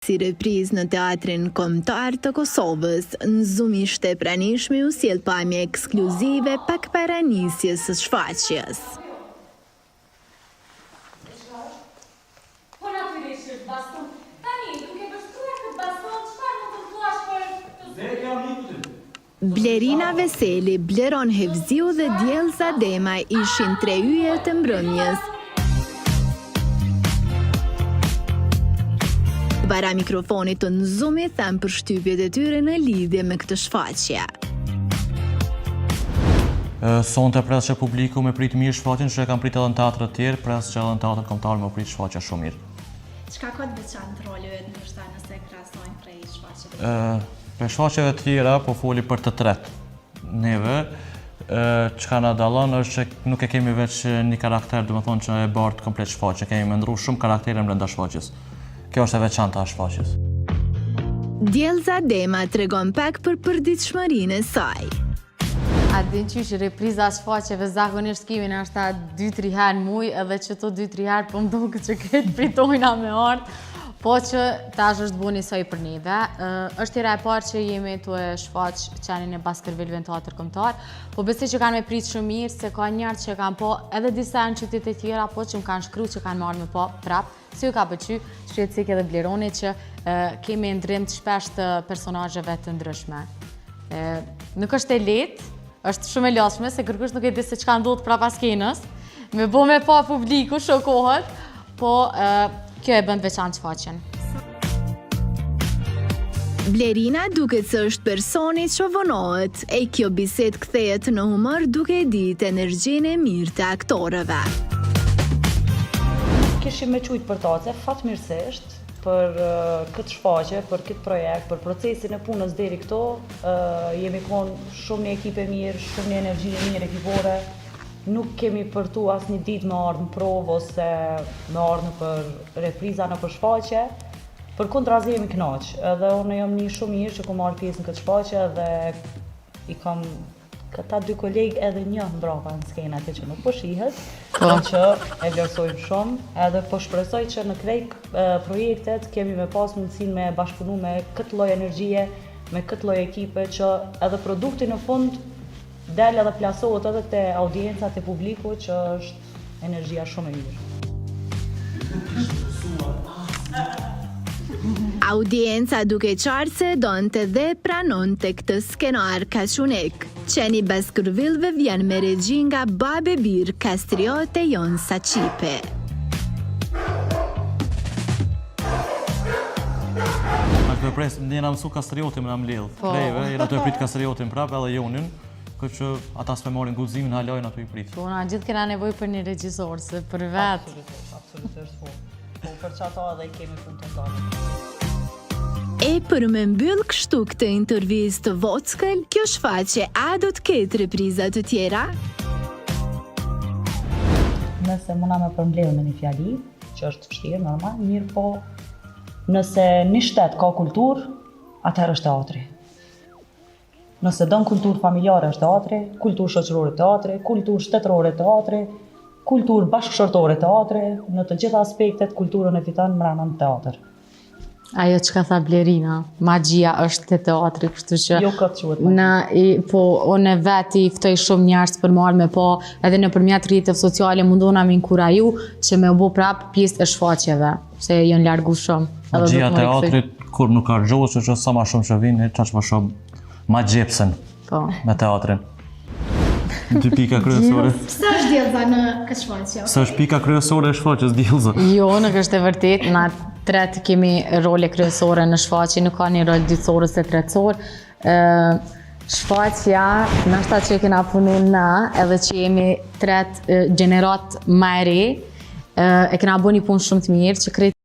Si reprizë në Teatrin Kombëtar të Kosovës, Nzumi ishte pranishmi u sjell pamje ekskluzive pak para nisjes së shfaqjes. Blerina Veseli, Bleron Hevziu dhe Djellza Dema ishin tre yje të mbrëmjes. Para mikrofonit të Nzumi thanë përshtypjet e tyre në lidhje me këtë shfaqje. Sonte pres që publiku me prit mirë shfaqjen, që e kam prit edhe në teatrat tjerë, pres që edhe në Teatrin Kombëtar me prit shfaqja shumë mirë. Çka ka të veçantë roli vetë ndoshta nëse e krahasojnë prej shfaqjeve? Për shfaqjeve të tjera po foli për të tretë. Neve çka na dallon është që nuk e kemi veç një karakter, domethënë që e bart komplet shfaqje, kemi ndruar shumë karaktere brenda shfaqjes. Kjo është e veçantë e shfaqjes. Djellza Dema tregon pak për përditshmërinë e saj. A din qysh repriza shfaqjeve zakonisht kemi në ashta 2-3 herë muj, edhe që to 2-3 herë po më duket që këtë pritojna me ardhë, po që tash është buni soj për neve. Është tira e parë që jemi të e shfaq qenin e Baskervillëve në Teatr Kombëtar, po besoj që kanë me pritë shumë mirë, se ka njerë që kanë po edhe disa në qytet e tjera, po që më kanë shkru që kanë marrë me po prapë, si ju ka pëqy, shqetësik edhe Bleroni që kemi ndrim të shpesh të personazheve të ndryshme. Nuk është e lehtë, është shumë e lashme, se kërkush nuk e di se çka ndodh prapas skenës, me bo me pa publiku, shokohet, po kjo e bën veçantë shfaqjen. Blerina duket se është personi që vonohet, e kjo bisedë kthehet në humor duke e ditë energjinë e mirë të aktorëve. Kishim me qujtë për tace, fatmirësisht, për këtë shfaqje, për këtë projekt, për procesin e punës deri këto, jemi konë shumë një ekipe mirë, shumë një energji e mirë ekipore. Nuk kemi përtu asë një ditë me ardhë në provë ose me ardhë për repriza në për shfaqje. Për kontrazi jemi knaqë, edhe unë jam një shumë mirë që ku marrë pjesë në këtë shfaqje dhe i kam këta dy kolegë edhe një mbrapa në skena që nuk po shihet, që e vlerësojmë shumë, edhe po shpresoj që në krejt projektet kemi me pas mundësin me bashkëpunu me këtë lloj energjie, me këtë lloj ekipe që edhe produkti në fund del edhe plasohet edhe te audiencat e publiku që është energjia shumë e mirë. Audienca duke qartë se donte dhe pranonte këtë skenar kaq unik. Qeni Baskervillëve vjen me regji nga Babe Bir, Kastriote Jon Saqipe. Jena mësu Kastriotin me na mledh. Krejve, jena të e prit Kastriotin prap edhe Jonin, këtë që ata s'me morin guzimin, halojnë ato i prit. Po, na gjithë kena nevoj për një regjisor, se për vetë. Absolutisht po. Po për që ato edhe i kemi punë të tonë. E për me mbyll kështu këtë intervistë të vockël, kjo shfaqje a do të ketë repriza të tjera? Nëse muna me përmbledhë me një fjali, që është vështirë, normal, mirë po, nëse një shtet ka kulturë, atëherë është teatri. Nëse don kulturë familjare është teatri, kulturë shoqërore teatri, kulturë shtetërore teatri, kulturë bashkëshortore teatri, në të gjitha aspektet kulturën e fiton mbrana në teatr. Ajo që ka tha Blerina, magjia është të teatri, kështu që... Jo këtë quhet magjia. Po, unë vetë i ftoj shumë njerëz për marrë me po, edhe nëpërmjet rrjeteve sociale mundona me inkuraju që me u bë prapë pjesë e shfaqjeve, se janë largu shumë. Magjia e teatrit, kur nuk harxhohet, që sa më shumë që vini, çaq më shumë ma gjepsen me teatrin. 2 pika kryesore. Pse është Djellza në këtë shfaqje? Pse është pika kryesore e shfaqjes Djellza? Jo, nuk është e vërtet, na tretë kemi role kryesore në shfaqje, nuk ka një rol dytësor ose tretësor. Shfaqja, nashta që kena punu na, edhe që jemi tretë gjenerat më e re, e kena bo një punë shumë të mirë, që krejt